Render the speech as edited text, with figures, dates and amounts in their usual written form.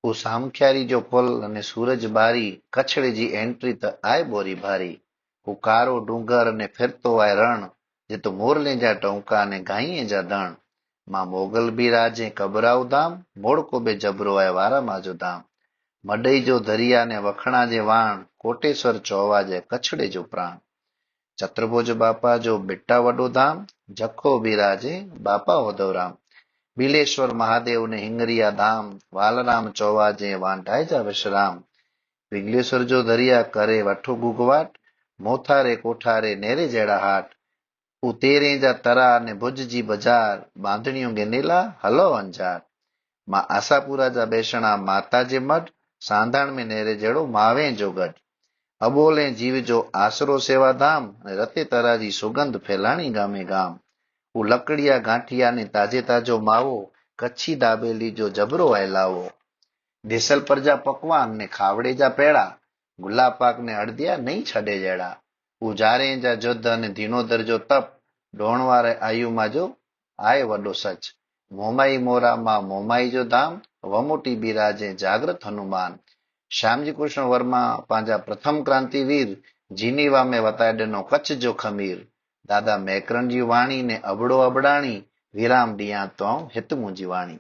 હું સામખ્યારી જો ફલ અને સૂરજ બારી કચ્છડી જી એન્ટ્રી त आए बोरी भारी હું કારો ડુંગર અને ફેરતો આય રણ જે તો મોરલે જા ટોંકા અને ગાઈએ જા દણ માં મોગલ બી રાજે કબરાવ ધામ મોડકો બે જબરો આય વારા માજો ધામ મડઈ જો દરિયા ને વખણા જે વાણ કોટેશ્વર ચોવાજે કચ્છડે જો પ્રાણ છત્રભુજ બાપા જો બેટા વડો ધામ જખો બિરાજે બાપા વડોરામ બિલેશ્વર મહાદેવ ને હિંગરિયા ધામ વાલરામ ચોવાજે વાંઢાય જા વિશ્રામ વિઘ્લેશ્વર જો દરિયા કરે વઠો ગુગવાટ મોથારે કોઠારે નેરે જેડા હાટ ઉતેરે જા તરા અને ભુજજી બજાર બાંધણીઓ ગેનેલા હલો અંજાર માં આશાપુરા જા બેસણા માતાજી મઠ સાંધાણ में નેરે જેડો માવે જોગઢ અબોલે જીવજો આશરો સેવા ધામ અને રતે તરાજી સુગંધ ફેલાણી ગામે ગામ હું લકડિયા ગાંઠિયા ને તાજે તાજો માવો કચ્છી દાબેલી જો જબરો આયલાવો દેસલ પર જા પકવાન ને ખાવડે જા પેડા ગુલાબ પાક ને અડદિયા નહીં છડે જેડા ઉજારે જા જોધ અને ધીનો દરજો તપ ડોણવારે આયુમાં જો આય વડો સચ મોમાઈ મોરામાં મોમાઈ जो धाम वमोटी बिराजे जागृत हनुमान श्यामजी कृष्ण वर्मा पांजा प्रथम क्रांतिवीर जीनीवा में वताडेनो कच्छ जो खमीर दादा मैकरण जी वाणी ने अबड़ो अबड़ाणी विराम दिया तो हित मुंजी वाणी।